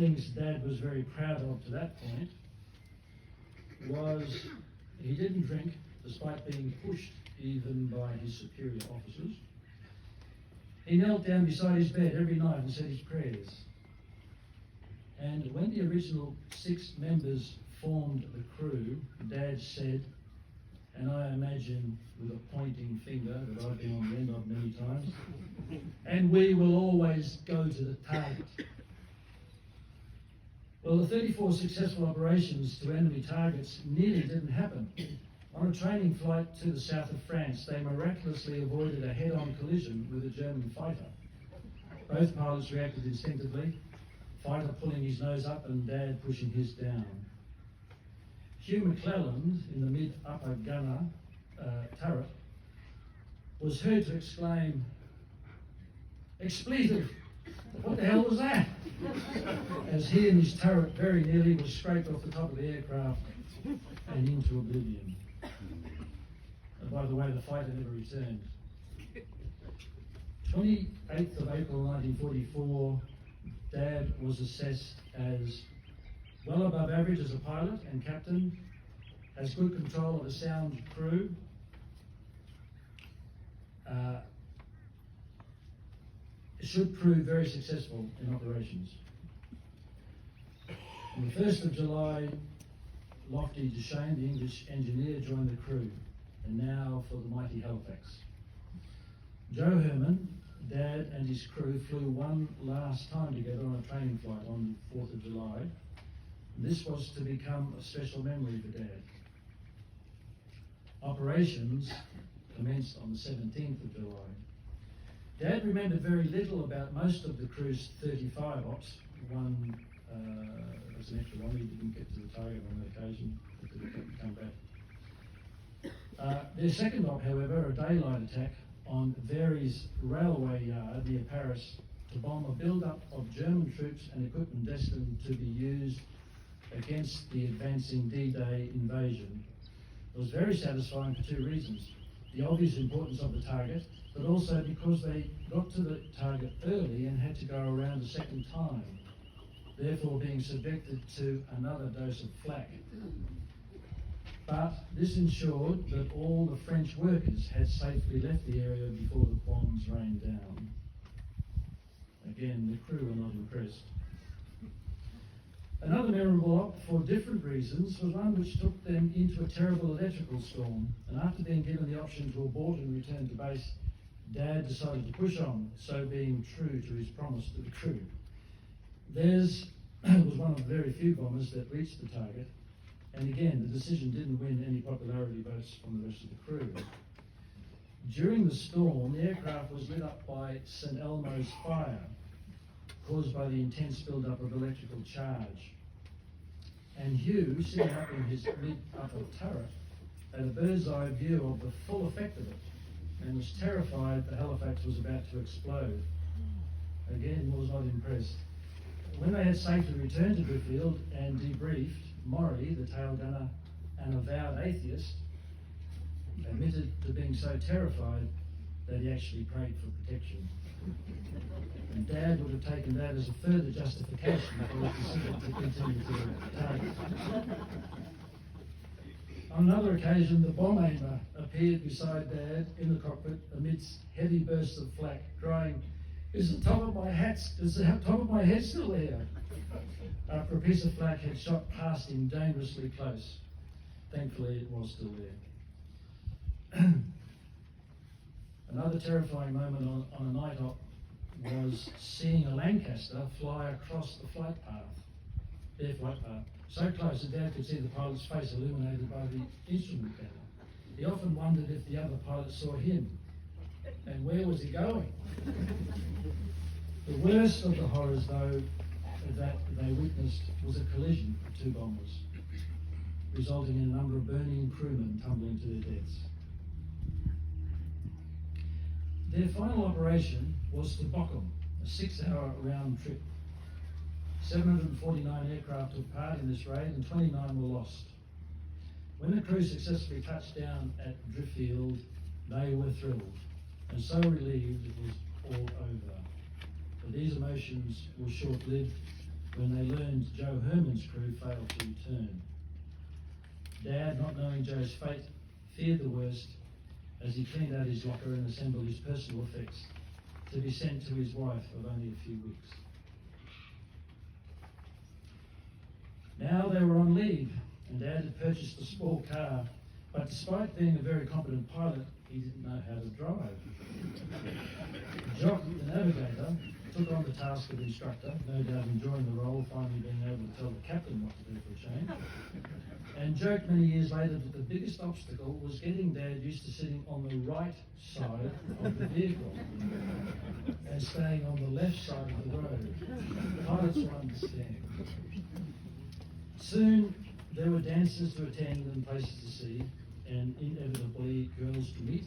Things Dad was very proud of to that point was he didn't drink despite being pushed even by his superior officers. He knelt down beside his bed every night and said his prayers. And when the original 6 members formed the crew, Dad said, and I imagine with a pointing finger that I've been on the end of many times, and we will always go to the target. Well, the 34 successful operations to enemy targets nearly didn't happen. On a training flight to the south of France, they miraculously avoided a head-on collision with a German fighter. Both pilots reacted instinctively, fighter pulling his nose up and Dad pushing his down. Hugh McClelland, in the mid-upper gunner turret, was heard to exclaim, "Expletive! What the hell was that?" as he and his turret very nearly was scraped off the top of the aircraft and into oblivion. And by the way, the fighter never returned. 28th of April 1944, Dad was assessed as well above average as a pilot and captain, has good control of a sound crew, should prove very successful in operations. On the 1st of July, Lofty Duchesne, the English engineer, joined the crew, and now for the mighty Halifax. Joe Herman, Dad and his crew flew one last time together on a training flight on the 4th of July. This was to become a special memory for Dad. Operations commenced on the 17th of July. Dad remembered very little about most of the crew's 35 ops. One was an extra one, he didn't get to the target on that occasion, but didn't come back. Their second op, however, a daylight attack on Verey's railway yard near Paris to bomb a build-up of German troops and equipment destined to be used against the advancing D-Day invasion. It was very satisfying for 2 reasons. The obvious importance of the target, but also because they got to the target early and had to go around a second time, therefore being subjected to another dose of flak. But this ensured that all the French workers had safely left the area before the bombs rained down. Again, the crew were not impressed. Another memorable op, for different reasons, was one which took them into a terrible electrical storm, and after being given the option to abort and return to base, Dad decided to push on, so being true to his promise to the crew. Theirs was one of the very few bombers that reached the target, and again, the decision didn't win any popularity votes from the rest of the crew. During the storm, the aircraft was lit up by St. Elmo's fire, caused by the intense build-up of electrical charge. And Hugh, sitting up in his mid-upper turret, had a bird's-eye view of the full effect of it, and was terrified the Halifax was about to explode. Again, was not impressed. When they had safely returned to Driffield and debriefed, Maury, the tail gunner, an avowed atheist, admitted to being so terrified that he actually prayed for protection. And Dad would have taken that as a further justification for his decision to continue to the target. On another occasion, the bomb aimer appeared beside Dad in the cockpit amidst heavy bursts of flak, crying, "Is the top of my head still there?" After a piece of flak had shot past him dangerously close. Thankfully, it was still there. Another terrifying moment on a night op was seeing a Lancaster fly across the flight path, their flight path, so close that Dad could see the pilot's face illuminated by the instrument panel. He often wondered if the other pilot saw him, and where was he going? The worst of the horrors, though, that they witnessed was a collision of 2 bombers, resulting in a number of burning crewmen tumbling to their deaths. Their final operation was to Bockham, a 6-hour round trip. 749 aircraft took part in this raid and 29 were lost. When the crew successfully touched down at Driffield, they were thrilled and so relieved it was all over. But these emotions were short-lived when they learned Joe Herman's crew failed to return. Dad, not knowing Joe's fate, feared the worst as he cleaned out his locker and assembled his personal effects to be sent to his wife of only a few weeks. Now they were on leave, and Dad had purchased a small car, but despite being a very competent pilot, he didn't know how to drive. Jock, the navigator, took on the task of instructor, no doubt enjoying the role, finally being able to tell the captain what to do for a change, and joked many years later that the biggest obstacle was getting Dad used to sitting on the right side of the vehicle and staying on the left side of the road. Pilots will understand. Soon there were dances to attend and places to see, and inevitably girls to meet.